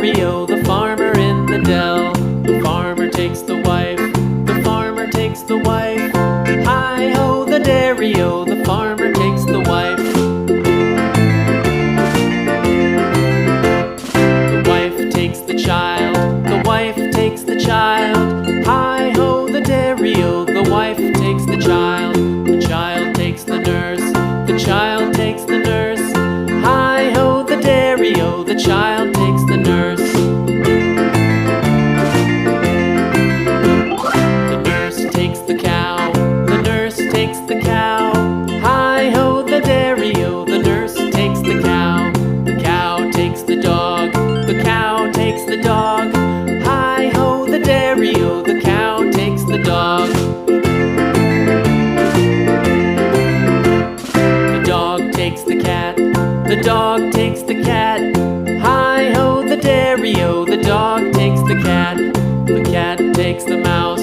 dairy-o, the farmer in the dell. The farmer takes the wife, the farmer takes the wife. Hi-ho, the dairy-o, the farmer takes the wife. The wife takes the child, the wife takes the child. Hi-ho, the dairy-o, the wife takes the child. The child takes the nurse, the child takes the nurse. Hi-ho, the dairy-o, the child takes the nurse. The nurse takes the cow, the nurse takes the cow. Hi-ho, the dairy-o, the nurse takes the cow. The cow takes the dog, the cow takes the dog. Hi-ho, the dairy-o, the cow takes the dog. The dog takes the cat, the dog takes the cat. Hi-ho, the dairy-o, the dog takes the cat. The cat takes the mouse,